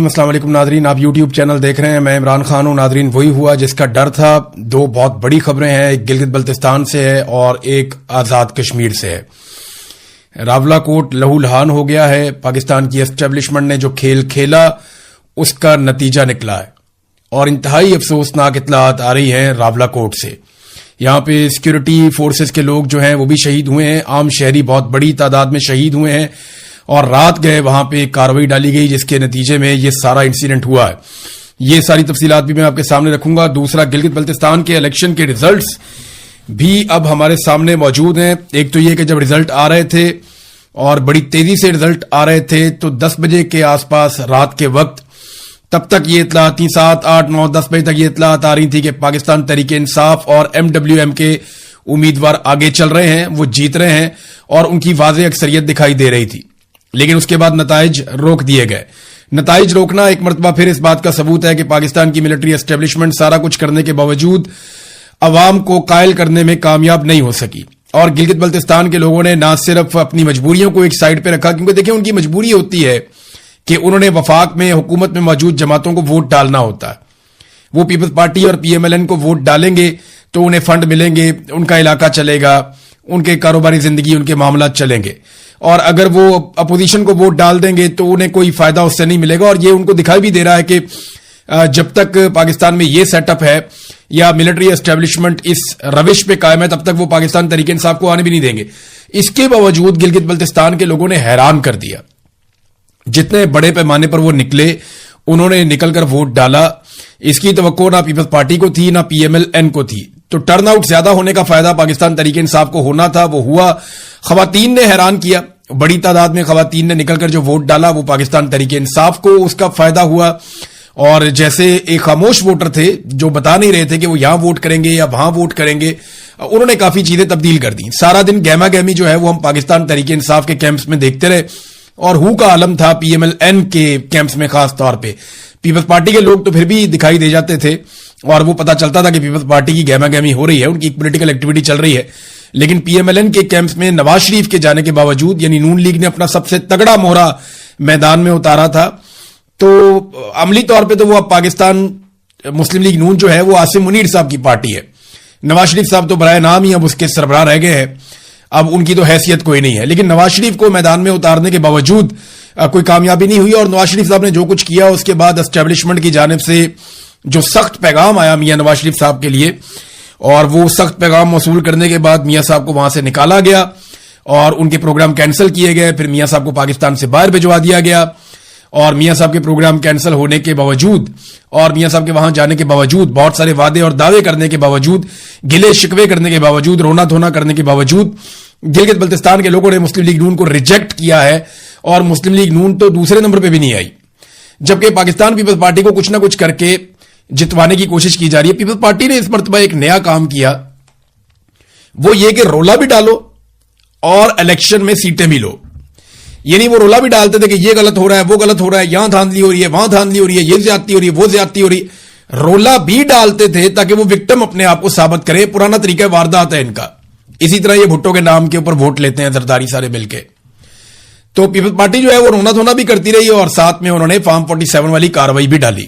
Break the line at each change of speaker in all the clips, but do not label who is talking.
السلام علیکم ناظرین، آپ یوٹیوب چینل دیکھ رہے ہیں، میں عمران خان ہوں۔ ناظرین، وہی ہوا جس کا ڈر تھا۔ دو بہت بڑی خبریں ہیں، ایک گلگت بلتستان سے ہے اور ایک آزاد کشمیر سے ہے۔ راولہ کوٹ لہو لہان ہو گیا ہے۔ پاکستان کی اسٹیبلشمنٹ نے جو کھیل کھیلا اس کا نتیجہ نکلا ہے اور انتہائی افسوسناک اطلاعات آ رہی ہیں راولہ کوٹ سے۔ یہاں پہ سیکیورٹی فورسز کے لوگ جو ہیں وہ بھی شہید ہوئے ہیں، عام شہری بہت بڑی تعداد میں شہید ہوئے ہیں اور رات گئے وہاں پہ ایک کارروائی ڈالی گئی جس کے نتیجے میں یہ سارا انسیڈنٹ ہوا ہے۔ یہ ساری تفصیلات بھی میں آپ کے سامنے رکھوں گا۔ دوسرا، گلگت بلتستان کے الیکشن کے ریزلٹس بھی اب ہمارے سامنے موجود ہیں۔ ایک تو یہ کہ جب ریزلٹ آ رہے تھے اور بڑی تیزی سے ریزلٹ آ رہے تھے تو 10 بجے کے آس پاس رات کے وقت تب تک یہ اطلاعات تھی، 7، 8، 9، 10 بجے تک یہ اطلاعات آ رہی تھی کہ پاکستان تحریک انصاف اور MWM کے امیدوار آگے چل رہے ہیں، وہ جیت رہے ہیں اور ان کی واضح اکثریت دکھائی دے رہی تھی، لیکن اس کے بعد نتائج روک دیے گئے۔ نتائج روکنا ایک مرتبہ پھر اس بات کا ثبوت ہے کہ پاکستان کی ملٹری اسٹیبلشمنٹ سارا کچھ کرنے کے باوجود عوام کو قائل کرنے میں کامیاب نہیں ہو سکی۔ اور گلگت بلتستان کے لوگوں نے نہ صرف اپنی مجبوریوں کو ایک سائڈ پہ رکھا، کیونکہ دیکھیں ان کی مجبوری ہوتی ہے کہ انہوں نے وفاق میں حکومت میں موجود جماعتوں کو ووٹ ڈالنا ہوتا ہے۔ وہ پیپلز پارٹی اور PMLN کو ووٹ ڈالیں گے تو انہیں فنڈ ملیں گے، ان کا علاقہ چلے گا، ان کے کاروباری زندگی، ان کے معاملات چلیں گے۔ اور اگر وہ اپوزیشن کو ووٹ ڈال دیں گے تو انہیں کوئی فائدہ اس سے نہیں ملے گا۔ اور یہ ان کو دکھائی بھی دے رہا ہے کہ جب تک پاکستان میں یہ سیٹ اپ ہے یا ملٹری اسٹیبلشمنٹ اس روش پہ قائم ہے تب تک وہ پاکستان تحریک انصاف کو آنے بھی نہیں دیں گے۔ اس کے باوجود گلگت بلتستان کے لوگوں نے حیران کر دیا۔ جتنے بڑے پیمانے پر وہ نکلے، انہوں نے نکل کر ووٹ ڈالا۔ اس کی توقع نہ پیپلز پارٹی کو تھی نہ PMLN کو تھی، تو ٹرن آؤٹ زیادہ ہونے کا فائدہ پاکستان تحریک انصاف کو ہونا تھا، وہ ہوا۔ خواتین نے حیران کیا، بڑی تعداد میں خواتین نے نکل کر جو ووٹ ڈالا وہ پاکستان تحریک انصاف کو اس کا فائدہ ہوا۔ اور جیسے ایک خاموش ووٹر تھے جو بتا نہیں رہے تھے کہ وہ یہاں ووٹ کریں گے یا وہاں ووٹ کریں گے، انہوں نے کافی چیزیں تبدیل کر دیں۔ سارا دن گہما گہمی جو ہے وہ ہم پاکستان تحریک انصاف کے کیمپس میں دیکھتے رہے اور ہو کا عالم تھا PMLN کے کیمپس میں، خاص طور پہ پیپلز پارٹی کے لوگ تو پھر بھی دکھائی دے جاتے تھے اور وہ پتا چلتا تھا کہ پیپلز پارٹی کی گہما گہمی ہو رہی ہے، ان کی ایک پولیٹیکل ایکٹیویٹی چل رہی ہے۔ لیکن PMLN کے کیمپس میں نواز شریف کے جانے کے باوجود، یعنی نون لیگ نے اپنا سب سے تگڑا مہرا میدان میں اتارا تھا، تو عملی طور پہ تو وہ اب پاکستان مسلم لیگ نون جو ہے وہ عاصم منیر صاحب کی پارٹی ہے۔ نواز شریف صاحب تو برائے نام ہی اب اس کے سربراہ رہ گئے ہیں، اب ان کی تو حیثیت کوئی نہیں ہے۔ لیکن نواز شریف کو میدان میں اتارنے کے باوجود کوئی کامیابی نہیں ہوئی اور نواز شریف صاحب نے جو کچھ کیا اس کے بعد اسٹیبلشمنٹ کی جانب سے جو سخت پیغام آیا میاں نواز شریف صاحب کے لیے، اور وہ سخت پیغام موصول کرنے کے بعد میاں صاحب کو وہاں سے نکالا گیا اور ان کے پروگرام کینسل کیے گئے۔ پھر میاں صاحب کو پاکستان سے باہر بھجوا دیا گیا اور میاں صاحب کے پروگرام کینسل ہونے کے باوجود اور میاں صاحب کے وہاں جانے کے باوجود، بہت سارے وعدے اور دعوے کرنے کے باوجود، گلے شکوے کرنے کے باوجود، رونا دھونا کرنے کے باوجود، گلگت بلتستان کے لوگوں نے مسلم لیگ نون کو ریجیکٹ کیا ہے اور مسلم لیگ نون تو دوسرے نمبر پہ بھی نہیں آئی، جبکہ پاکستان پیپلز پارٹی کو کچھ نہ کچھ کر کے جتوانے کی کوشش کی جا رہی ہے۔ پیپلز پارٹی نے اس مرتبہ ایک نیا کام کیا، وہ یہ کہ رولا بھی ڈالو اور الیکشن میں سیٹیں بھی لو۔ یعنی وہ رولا بھی ڈالتے تھے کہ یہ غلط ہو رہا ہے، وہ غلط ہو رہا ہے، یہاں دھاندلی ہو رہی ہے، وہاں دھاندلی ہو رہی ہے، یہ زیادتی ہو رہی ہے، وہ زیادتی ہو رہی ہے۔ رولا بھی ڈالتے تھے تاکہ وہ وکٹم اپنے آپ کو ثابت کرے۔ پرانا طریقہ واردات ہے ان کا۔ اسی طرح یہ بھٹو کے نام کے اوپر ووٹ لیتے ہیں زرداری سارے مل کے۔ تو پیپلز پارٹی جو ہے وہ رونا دھونا بھی کرتی رہی اور ساتھ میں انہوں نے فارم 47 والی کارروائی بھی ڈالی،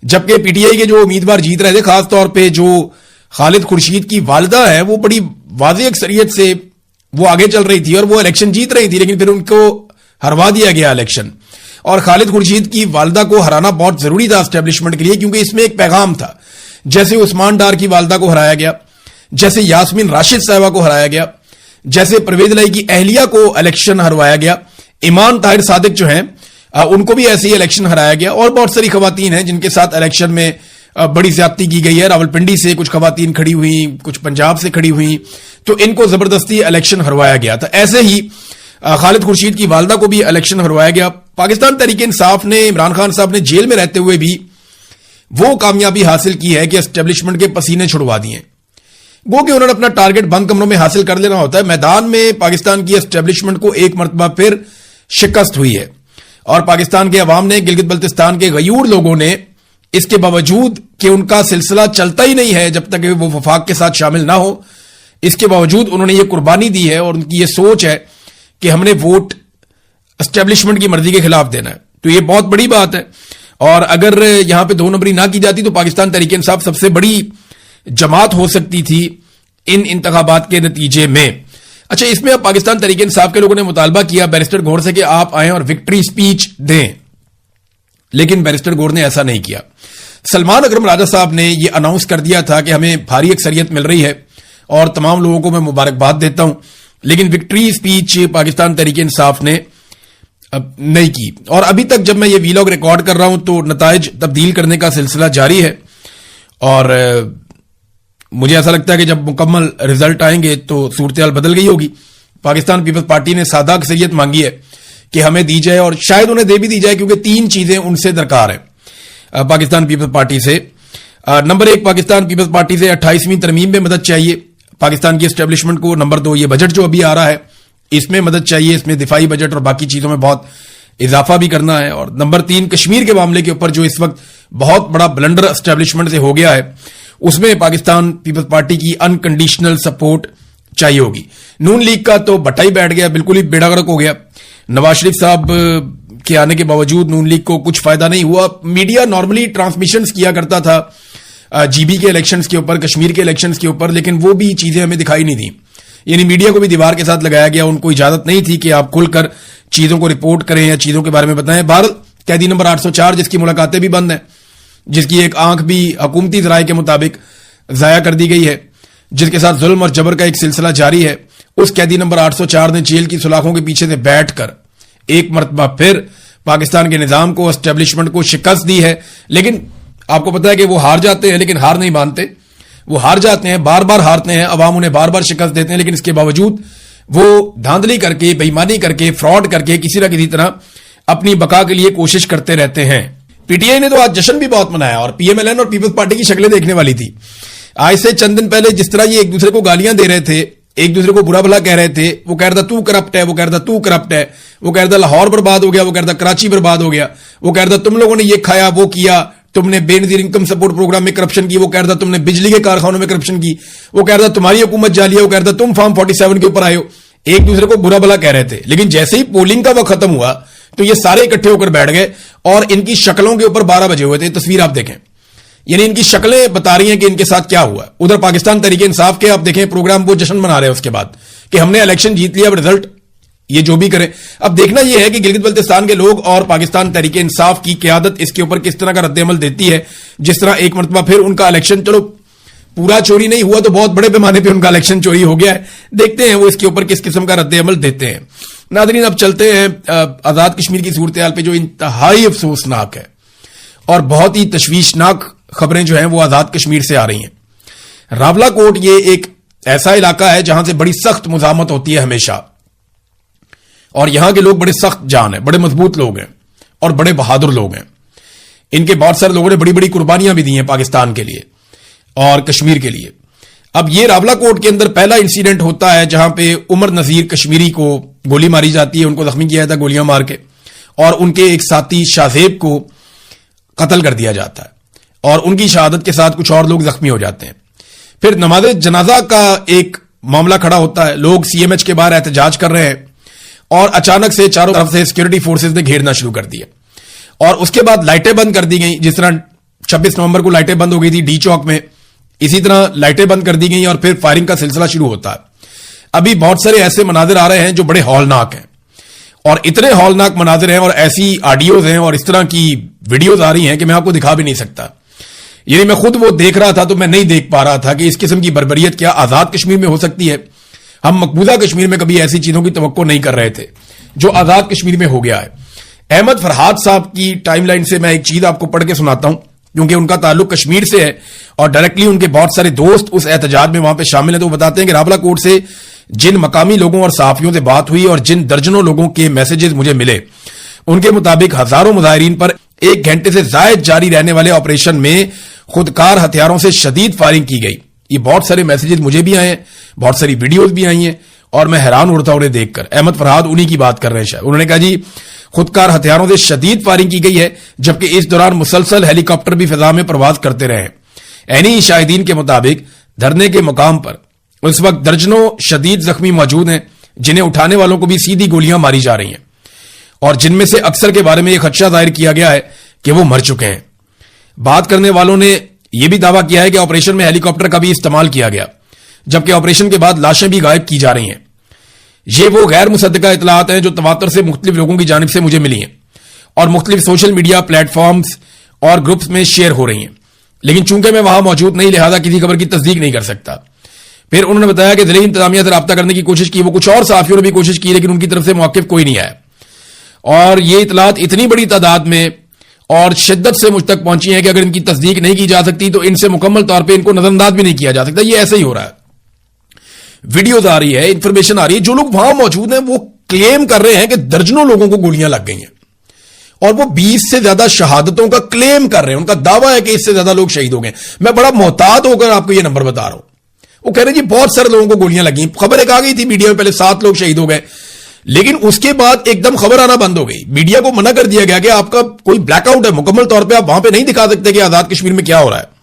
جبکہ PTI کے جو امیدوار جیت رہے تھے، خاص طور پہ جو خالد خورشید کی والدہ ہے، وہ بڑی واضح اکثریت سے وہ آگے چل رہی تھی اور وہ الیکشن جیت رہی تھی، لیکن پھر ان کو ہروا دیا گیا الیکشن۔ اور خالد خورشید کی والدہ کو ہرانا بہت ضروری تھا اسٹیبلشمنٹ کے لیے، کیونکہ اس میں ایک پیغام تھا۔ جیسے عثمان ڈار کی والدہ کو ہرایا گیا، جیسے یاسمین راشد صاحبہ کو ہرایا گیا، جیسے پرویز الہی کی اہلیہ کو الیکشن ہروایا گیا، ایمان طاہر صادق جو ہیں ان کو بھی ایسے ہی الیکشن ہرایا گیا، اور بہت ساری خواتین ہیں جن کے ساتھ الیکشن میں بڑی زیادتی کی گئی ہے۔ راولپنڈی سے کچھ خواتین کھڑی ہوئی، کچھ پنجاب سے کھڑی ہوئی، تو ان کو زبردستی الیکشن ہروایا گیا تھا۔ ایسے ہی خالد خورشید کی والدہ کو بھی الیکشن ہروایا گیا۔ پاکستان تحریک انصاف نے عمران خان صاحب نے جیل میں رہتے ہوئے بھی وہ کامیابی حاصل کی ہے کہ اسٹیبلشمنٹ کے پسینے چھڑوا دیے، وہ کہ انہوں نے اپنا ٹارگٹ بند کمروں میں حاصل کر لینا ہوتا ہے۔ میدان میں پاکستان کی اسٹیبلشمنٹ کو ایک مرتبہ پھر شکست ہوئی ہے اور پاکستان کے عوام نے، گلگت بلتستان کے غیور لوگوں نے، اس کے باوجود کہ ان کا سلسلہ چلتا ہی نہیں ہے جب تک وہ وفاق کے ساتھ شامل نہ ہو، اس کے باوجود انہوں نے یہ قربانی دی ہے اور ان کی یہ سوچ ہے کہ ہم نے ووٹ اسٹیبلشمنٹ کی مرضی کے خلاف دینا ہے۔ تو یہ بہت بڑی بات ہے، اور اگر یہاں پہ 2 نمبری نہ کی جاتی تو پاکستان تحریک انصاف سب سے بڑی جماعت ہو سکتی تھی ان انتخابات کے نتیجے میں۔ اچھا، اس میں اب پاکستان تحریک انصاف کے لوگوں نے مطالبہ کیا بیرسٹر گور سے کہ آپ آئیں اور وکٹری سپیچ دیں، لیکن بیرسٹر گور نے ایسا نہیں کیا۔ سلمان اکرم راجہ صاحب نے یہ اناؤنس کر دیا تھا کہ ہمیں بھاری اکثریت مل رہی ہے اور تمام لوگوں کو میں مبارکباد دیتا ہوں، لیکن وکٹری سپیچ پاکستان تحریک انصاف نے نہیں کی، اور ابھی تک جب میں یہ ویلاگ ریکارڈ کر رہا ہوں تو نتائج تبدیل کرنے کا سلسلہ جاری ہے، اور مجھے ایسا لگتا ہے کہ جب مکمل رزلٹ آئیں گے تو صورتحال بدل گئی ہوگی۔ پاکستان پیپلز پارٹی نے سادہ اکثریت مانگی ہے کہ ہمیں دی جائے، اور شاید انہیں دے بھی دی جائے، کیونکہ 3 چیزیں ان سے درکار ہیں پاکستان پیپلز پارٹی سے۔ نمبر 1، پاکستان پیپلز پارٹی سے 28ویں ترمیم میں مدد چاہیے پاکستان کی اسٹیبلشمنٹ کو۔ نمبر 2، یہ بجٹ جو ابھی آ رہا ہے اس میں مدد چاہیے، اس میں دفاعی بجٹ اور باقی چیزوں میں بہت اضافہ بھی کرنا ہے۔ اور نمبر 3، کشمیر کے معاملے کے اوپر جو اس وقت بہت بڑا بلنڈر اسٹیبلشمنٹ سے ہو گیا ہے، اس میں پاکستان پیپلز پارٹی کی انکنڈیشنل سپورٹ چاہیے ہوگی۔ نون لیگ کا تو بٹا ہی بیٹھ گیا، بالکل ہی بیڑا غرق ہو گیا۔ نواز شریف صاحب کے آنے کے باوجود نون لیگ کو کچھ فائدہ نہیں ہوا۔ میڈیا نارملی ٹرانسمیشنز کیا کرتا تھا جی بی کے الیکشنز کے اوپر، کشمیر کے الیکشنز کے اوپر، لیکن وہ بھی چیزیں ہمیں دکھائی نہیں دیں، یعنی میڈیا کو بھی دیوار کے ساتھ لگایا گیا، ان کو اجازت نہیں تھی کہ آپ کھل کر چیزوں کو رپورٹ کریں یا چیزوں کے بارے میں بتائیں۔ بہرحال قیدی نمبر 804 جس کی ملاقاتیں بھی بند ہیں، جس کی ایک آنکھ بھی حکومتی ذرائع کے مطابق ضائع کر دی گئی ہے، جس کے ساتھ ظلم اور جبر کا ایک سلسلہ جاری ہے، اس قیدی نمبر 804 نے جیل کی سلاخوں کے پیچھے سے بیٹھ کر ایک مرتبہ پھر پاکستان کے نظام کو، اسٹیبلشمنٹ کو شکست دی ہے۔ لیکن آپ کو پتا ہے کہ وہ ہار جاتے ہیں لیکن ہار نہیں مانتے، وہ ہار جاتے ہیں، بار بار ہارتے ہیں، عوام انہیں بار بار شکست دیتے ہیں، لیکن اس کے باوجود وہ دھاندلی کر کے، بےایمانی کر کے، فراڈ کر کے کسی نہ کسی طرح اپنی بقا کے لیے کوشش کرتے رہتے ہیں۔ پی ٹی آئی نے تو آج جشن بھی بہت منایا، اور پی ایم ایل این اور پیپلز پارٹی کی شکلیں دیکھنے والی تھی۔ آج سے چند دن پہلے جس طرح یہ ایک دوسرے کو گالیاں دے رہے تھے، ایک دوسرے کو برا بھلا کہہ رہے تھے، وہ کہہ رہا تھا تو کرپٹ ہے، وہ کہہ رہا تھا تو کرپٹ ہے، وہ کہہ رہا تھا لاہور برباد ہو گیا، وہ کہہ رہا تھا کراچی برباد ہو گیا، وہ کہہ رہا تھا تم لوگوں نے یہ کھایا وہ کیا، تم نے بے نظیر انکم سپورٹ پروگرام میں کرپشن کی، وہ کہہ رہا تھا تم نے بجلی کے کارخانوں میں کرپشن کی، وہ کہہ رہا تھا تمہاری حکومت جعلی ہے، وہ کہہ رہا تھا تم فارم 47 کے اوپر آئے ہو۔ ایک دوسرے کو برا بھلا کہہ رہے تھے، لیکن جیسے ہی پولنگ کا وقت ختم ہوا تو یہ سارے اکٹھے ہو کر بیٹھ گئے، اور ان کی شکلوں کے اوپر 12 بجے ہوئے تھے۔ تصویر آپ دیکھیں، یعنی ان کی شکلیں بتا رہی ہیں کہ ان کے ساتھ کیا ہوا۔ ادھر پاکستان تحریک انصاف کے آپ دیکھیں پروگرام، وہ جشن منا رہے ہیں اس کے بعد کہ ہم نے الیکشن جیت لیا، اب رزلٹ یہ جو بھی کریں۔ اب دیکھنا یہ ہے کہ گلگت بلتستان کے لوگ اور پاکستان تحریک انصاف کی قیادت اس کے اوپر کس طرح کا رد عمل دیتی ہے۔ جس طرح ایک مرتبہ پھر ان کا الیکشن، چلو پورا چوری نہیں ہوا تو بہت بڑے پیمانے پہ ان کا الیکشن چوری ہو گیا ہے، دیکھتے ہیں وہ اس کے اوپر کس قسم کا رد عمل دیتے ہیں۔ ناظرین، اب چلتے ہیں آزاد کشمیر کی صورتحال پہ، جو انتہائی افسوسناک ہے، اور بہت ہی تشویشناک خبریں جو ہیں وہ آزاد کشمیر سے آ رہی ہیں۔ راولا کوٹ یہ ایک ایسا علاقہ ہے جہاں سے بڑی سخت مزاحمت ہوتی ہے ہمیشہ، اور یہاں کے لوگ بڑے سخت جان ہیں، بڑے مضبوط لوگ ہیں اور بڑے بہادر لوگ ہیں۔ ان کے بہت سارے لوگوں نے بڑی بڑی قربانیاں بھی دی ہیں پاکستان کے لیے اور کشمیر کے لیے۔ اب یہ راولا کوٹ کے اندر پہلا انسیڈنٹ ہوتا ہے جہاں پہ عمر نذیر کشمیری کو گولی ماری جاتی ہے، ان کو زخمی کیا جاتا ہے گولیاں مار کے، اور ان کے ایک ساتھی شاہزیب کو قتل کر دیا جاتا ہے، اور ان کی شہادت کے ساتھ کچھ اور لوگ زخمی ہو جاتے ہیں۔ پھر نماز جنازہ کا ایک معاملہ کھڑا ہوتا ہے، لوگ سی ایم ایچ کے باہر احتجاج کر رہے ہیں، اور اچانک سے چاروں طرف سے سیکورٹی فورسز نے گھیرنا شروع کر دیا، اور اس کے بعد لائٹیں بند کر دی گئیں۔ جس طرح 26 نومبر کو لائٹیں بند ہو گئی تھی ڈی چوک میں، اسی طرح لائٹیں بند کر دی گئیں، اور پھر فائرنگ کا سلسلہ شروع ہوتا ہے۔ ابھی بہت سارے ایسے مناظر آ رہے ہیں جو بڑے ہولناک ہیں، اور اتنے ہولناک مناظر ہیں اور ایسی آڈیوز ہیں اور اس طرح کی ویڈیوز آ رہی ہیں کہ میں آپ کو دکھا بھی نہیں سکتا۔ یعنی میں خود وہ دیکھ رہا تھا تو میں نہیں دیکھ پا رہا تھا کہ اس قسم کی بربریت کیا آزاد کشمیر میں ہو سکتی ہے۔ ہم مقبوضہ کشمیر میں کبھی ایسی چیزوں کی توقع نہیں کر رہے تھے جو آزاد کشمیر میں ہو گیا ہے۔ احمد فرحاد صاحب کی ٹائم لائن سے میں ایک چیز آپ کو پڑھ کے سناتا ہوں، کیونکہ ان کا تعلق کشمیر سے ہے اور ڈائریکٹلی ان کے بہت سارے دوست اس احتجاج میں وہاں پہ شامل ہیں۔ تو وہ بتاتے ہیں کہ راولا کوٹ سے جن مقامی لوگوں اور صحافیوں سے بات ہوئی اور جن درجنوں لوگوں کے میسیجز مجھے ملے، ان کے مطابق ہزاروں مظاہرین پر 1 گھنٹے سے زائد جاری رہنے والے آپریشن میں خودکار ہتھیاروں سے شدید فائرنگ کی گئی۔ یہ بہت سارے میسیجز مجھے بھی آئے ہیں، بہت ساری ویڈیوز بھی آئی ہیں، اور میں حیران اڑتا انہیں دیکھ کر۔ احمد فرحاد انہی کی بات کر رہے ہیں شاید۔ انہوں نے کہا جی خودکار ہتھیاروں سے شدید فائرنگ کی گئی ہے، جبکہ اس دوران مسلسل ہیلی کاپٹر بھی فضا میں پرواز کرتے رہے ہیں۔ عینی شاہدین کے مطابق دھرنے کے مقام پر اس وقت درجنوں شدید زخمی موجود ہیں، جنہیں اٹھانے والوں کو بھی سیدھی گولیاں ماری جا رہی ہیں، اور جن میں سے اکثر کے بارے میں یہ خدشہ ظاہر کیا گیا ہے کہ وہ مر چکے ہیں. بات کرنے والوں نے یہ بھی دعویٰ کیا ہے کہ آپریشن میں ہیلی کاپٹر کا بھی استعمال کیا گیا، جبکہ آپریشن کے بعد لاشیں بھی غائب کی جا رہی ہیں. یہ وہ غیر مصدقہ اطلاعات ہیں جو تواتر سے مختلف لوگوں کی جانب سے مجھے ملی ہیں اور مختلف سوشل میڈیا پلیٹ فارمز اور گروپس میں شیئر ہو رہی ہیں، لیکن چونکہ میں وہاں موجود نہیں لہذا کسی خبر کی تصدیق نہیں کر سکتا. پھر انہوں نے بتایا کہ ضلعی انتظامیہ سے رابطہ کرنے کی کوشش کی، وہ کچھ اور صحافیوں نے بھی کوشش کی لیکن ان کی طرف سے موقف کوئی نہیں آیا. اور یہ اطلاعات اتنی بڑی تعداد میں اور شدت سے مجھ تک پہنچی ہیں کہ اگر ان کی تصدیق نہیں کی جا سکتی تو ان سے مکمل طور پہ ان کو نظر انداز بھی نہیں کیا جا سکتا. یہ ایسے ہی ہو رہا ہے. ویڈیوز آ رہی ہے، انفارمیشن آ رہی ہے، جو لوگ وہاں موجود ہیں وہ کلیم کر رہے ہیں کہ درجنوں لوگوں کو گولیاں لگ گئی ہیں اور وہ 20 سے زیادہ شہادتوں کا کلیم کر رہے ہیں. ان کا دعویٰ ہے کہ اس سے زیادہ لوگ شہید ہو گئے. میں بڑا محتاط ہو کر آپ کو یہ نمبر بتا رہا ہوں. وہ کہہ رہے ہیں جی بہت سارے لوگوں کو گولیاں لگی. خبر ایک آ گئی تھی میڈیا میں، پہلے 7 لوگ شہید ہو گئے، لیکن اس کے بعد ایک دم خبر آنا بند ہو گئی. میڈیا کو منع کر دیا گیا کہ آپ کا کوئی بلیک آؤٹ ہے، مکمل طور پہ آپ وہاں پہ نہیں دکھا سکتے کہ آزاد کشمیر میں کیا ہو رہا ہے.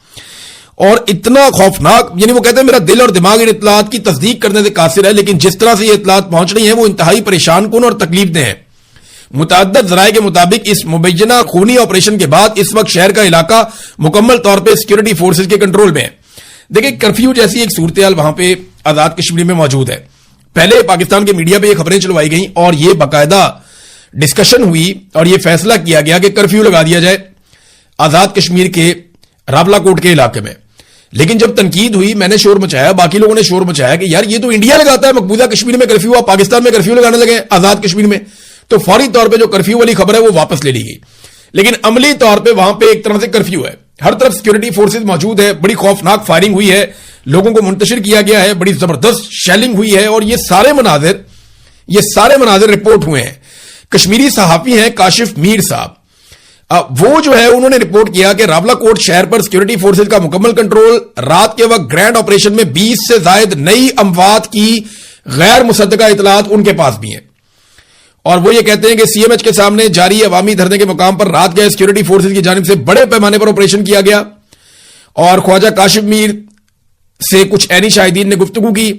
اور اتنا خوفناک، یعنی وہ کہتے ہیں میرا دل اور دماغ ان اطلاعات کی تصدیق کرنے سے قاصر ہے، لیکن جس طرح سے یہ اطلاعات پہنچ رہی ہیں وہ انتہائی پریشان کن اور تکلیف دہ ہیں. متعدد ذرائع کے مطابق اس مبینہ خونی آپریشن کے بعد اس وقت شہر کا علاقہ مکمل طور پہ سیکورٹی فورسز کے کنٹرول میں ہے. دیکھیں کرفیو جیسی ایک صورتحال وہاں پہ آزاد کشمیر میں موجود ہے. پہلے پاکستان کے میڈیا پہ یہ خبریں چلوائی گئیں اور یہ باقاعدہ ڈسکشن ہوئی اور یہ فیصلہ کیا گیا کہ کرفیو لگا دیا جائے آزاد کشمیر کے راولا کوٹ کے علاقے میں. لیکن جب تنقید ہوئی، میں نے شور مچایا، باقی لوگوں نے شور مچایا کہ یار یہ تو انڈیا لگاتا ہے مقبوضہ کشمیر میں کرفیو، آپ پاکستان میں کرفیو لگانے لگے آزاد کشمیر میں. تو فوری طور پہ جو کرفیو والی خبر ہے وہ واپس لے لی گئی. لیکن عملی طور پہ وہاں پہ ایک طرح سے کرفیو ہے، ہر طرف سیکورٹی فورسز موجود ہے، بڑی خوفناک فائرنگ ہوئی ہے، لوگوں کو منتشر کیا گیا ہے، بڑی زبردست شیلنگ ہوئی ہے. اور یہ سارے مناظر رپورٹ ہوئے ہیں. کشمیری صحافی ہیں کاشف میر صاحب، وہ جو ہے انہوں نے رپورٹ کیا کہ راولا کوٹ شہر پر سیکورٹی فورسز کا مکمل کنٹرول. رات کے وقت گرینڈ آپریشن میں 20 سے زائد نئی اموات کی غیر مصدقہ اطلاعات ان کے پاس بھی ہیں. اور وہ یہ کہتے ہیں کہ سی ایم ایچ کے سامنے جاری عوامی دھرنے کے مقام پر رات گئے سیکورٹی فورسز کی جانب سے بڑے پیمانے پر آپریشن کیا گیا. اور خواجہ کاشف میر سے کچھ عینی شاہدین نے گفتگو کی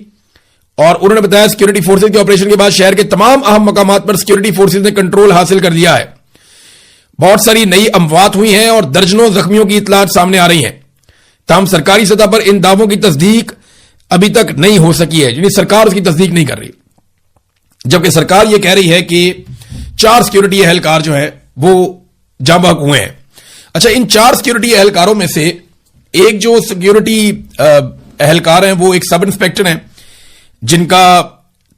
اور انہوں نے بتایا سیکورٹی فورسز کے آپریشن کے بعد شہر کے تمام اہم مقامات پر سیکورٹی فورسز نے کنٹرول حاصل کر لیا ہے. بہت ساری نئی اموات ہوئی ہیں اور درجنوں زخمیوں کی اطلاعات سامنے آ رہی ہیں. تاہم سرکاری سطح پر ان دعووں کی تصدیق ابھی تک نہیں ہو سکی ہے، یعنی سرکار اس کی تصدیق نہیں کر رہی. جبکہ سرکار یہ کہہ رہی ہے کہ 4 سیکورٹی اہلکار جو ہیں وہ جاں بحق ہوئے ہیں. اچھا، ان 4 سیکورٹی اہلکاروں میں سے ایک جو سیکورٹی اہلکار ہیں وہ ایک سب انسپیکٹر ہیں جن کا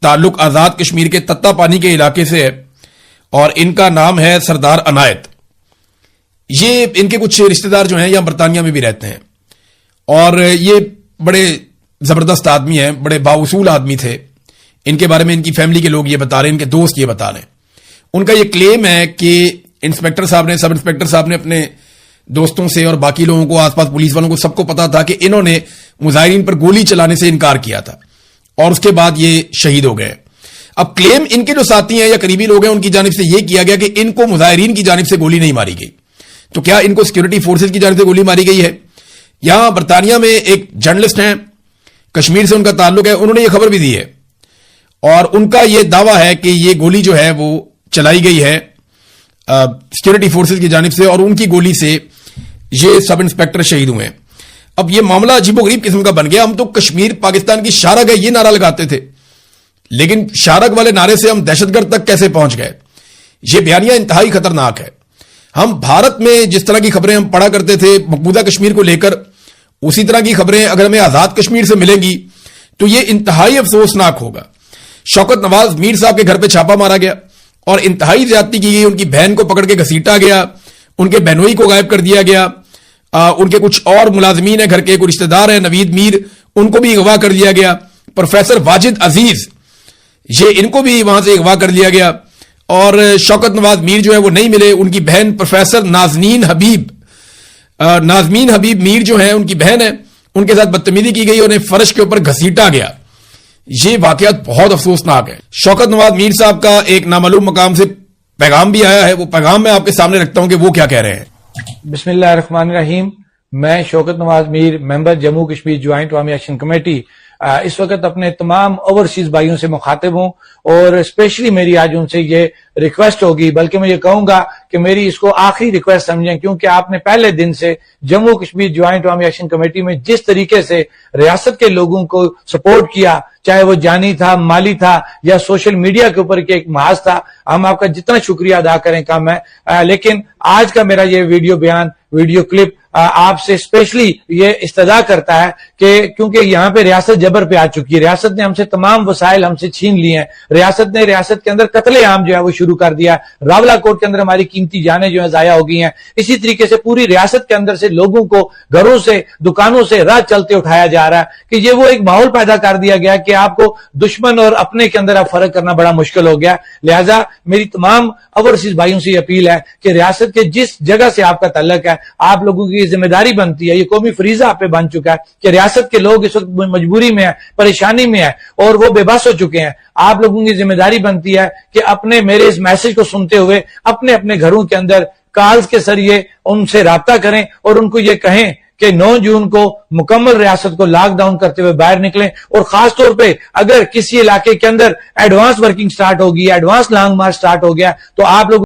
تعلق آزاد کشمیر کے تتا پانی کے علاقے سے ہے اور ان کا نام ہے سردار عنایت. یہ ان کے کچھ رشتہ دار جو ہیں یا برطانیہ میں بھی رہتے ہیں اور یہ بڑے زبردست آدمی ہیں، بڑے باوصول آدمی تھے. ان کے بارے میں ان کی فیملی کے لوگ یہ بتا رہے ہیں، ان کے دوست یہ بتا رہے ہیں. ان کا یہ کلیم ہے کہ انسپیکٹر صاحب نے، سب انسپیکٹر صاحب نے اپنے دوستوں سے اور باقی لوگوں کو، آس پاس پولیس والوں کو سب کو پتا تھا کہ انہوں نے مظاہرین پر گولی چلانے سے انکار کیا تھا اور اس کے بعد یہ شہید ہو گئے. اب کلیم ان کے جو ساتھی ہیں یا قریبی لوگ ہیں ان کی جانب سے یہ کیا گیا کہ ان کو مظاہرین کی جانب سے گولی نہیں ماری گئی. تو کیا ان کو سیکورٹی فورسز کی جانب سے گولی ماری گئی ہے؟ یہاں برطانیہ میں ایک جرنلسٹ ہیں، کشمیر سے ان کا تعلق ہے، انہوں نے یہ خبر بھی دی ہے اور ان کا یہ دعویٰ ہے کہ یہ گولی جو ہے وہ چلائی گئی ہے سیکورٹی فورسز کی جانب سے اور ان کی گولی سے یہ سب انسپیکٹر شہید ہوئے ہیں. اب یہ معاملہ عجیب و غریب قسم کا بن گیا. ہم تو کشمیر پاکستان کی شارگ ہے یہ نعرہ لگاتے تھے، لیکن شارگ والے نعرے سے ہم دہشت گرد تک کیسے پہنچ گئے؟ یہ بیانیہ انتہائی خطرناک ہے. ہم بھارت میں جس طرح کی خبریں ہم پڑھا کرتے تھے مقبوضہ کشمیر کو لے کر، اسی طرح کی خبریں اگر ہمیں آزاد کشمیر سے ملیں گی تو یہ انتہائی افسوسناک ہوگا. شوکت نواز میر صاحب کے گھر پہ چھاپا مارا گیا اور انتہائی زیادتی کی گئی. ان کی بہن کو پکڑ کے گھسیٹا گیا، ان کے بہنوئی کو غائب کر دیا گیا. ان کے کچھ اور ملازمین ہیں گھر کے، کوئی رشتہ دار ہیں نوید میر، ان کو بھی اغوا کر دیا گیا. پروفیسر واجد عزیز، یہ ان کو بھی وہاں سے اغوا کر دیا گیا. اور شوکت نواز میر جو ہے وہ نہیں ملے. ان کی بہن پروفیسر نازنین حبیب میر جو ہیں، ان کی بہن ہے، ان کے ساتھ بدتمیزی کی گئی، انہیں فرش کے اوپر گھسیٹا گیا. یہ واقعات بہت افسوسناک ہے. شوکت نواز میر صاحب کا ایک نامعلوم مقام سے پیغام بھی آیا ہے، وہ پیغام میں آپ کے سامنے رکھتا ہوں کہ وہ کیا کہہ رہے ہیں.
بسم اللہ الرحمن الرحیم. میں شوکت نواز میر، ممبر جموں کشمیر جوائنٹ عوامی ایکشن کمیٹی، اس وقت اپنے تمام اوورسیز بھائیوں سے مخاطب ہوں، اور اسپیشلی میری آج ان سے یہ ریکویسٹ ہوگی، بلکہ میں یہ کہوں گا کہ میری اس کو آخری ریکویسٹ سمجھیں، کیونکہ آپ نے پہلے دن سے جموں کشمیر جوائنٹ عوامی ایکشن کمیٹی میں جس طریقے سے ریاست کے لوگوں کو سپورٹ کیا، چاہے وہ جانی تھا، مالی تھا، یا سوشل میڈیا کے اوپر ایک محاذ تھا، ہم آپ کا جتنا شکریہ ادا کریں کم ہے۔ لیکن آج کا میرا یہ ویڈیو کلپ آپ سے اسپیشلی یہ استدعا کرتا ہے کہ کیونکہ یہاں پہ ریاست جبر پہ آ چکی ہے، ریاست نے ہم سے تمام وسائل ہم سے چھین لیے ہیں، ریاست کے اندر قتل عام جو ہے وہ شروع کر دیا ہے، راولہ کوٹ کے اندر ہماری قیمتی جانیں جو ہیں ضائع ہو گئی ہیں، اسی طریقے سے پوری ریاست کے اندر سے لوگوں کو گھروں سے، دکانوں سے راہ چلتے اٹھایا جا رہا ہے کہ یہ وہ ایک ماحول پیدا کر دیا گیا کہ آپ کو دشمن اور اپنے کے اندر اب فرق کرنا بڑا مشکل ہو گیا۔ لہٰذا میری تمام اوورسیز بھائیوں سے یہ اپیل ہے کہ ریاست کے جس جگہ سے آپ کا تعلق ہے، آپ لوگوں کی ذمہ داری بنتی ہے، یہ قومی فریضہ آپ پہ بن چکا ہے کہ ریاست کے لوگ اس وقت مجبوری میں ہیں، پریشانی میں ہیں، اور وہ بے بس ہو چکے ہیں۔ آپ لوگوں کی ذمہ داری بنتی ہے کہ اپنے میرے اس میسج کو سنتے ہوئے اپنے اپنے گھروں کے اندر کالز کے ذریعے ان سے رابطہ کریں اور ان کو یہ کہیں کہ 9 جون کو مکمل ریاست کو لاک ڈاؤن کرتے ہوئے باہر نکلیں، اور خاص طور پہ اگر کسی علاقے کے اندر ایڈوانس ورکنگ سٹارٹ ہوگی، ایڈوانس لانگ مارچ سٹارٹ ہو گیا، تو آپ لوگ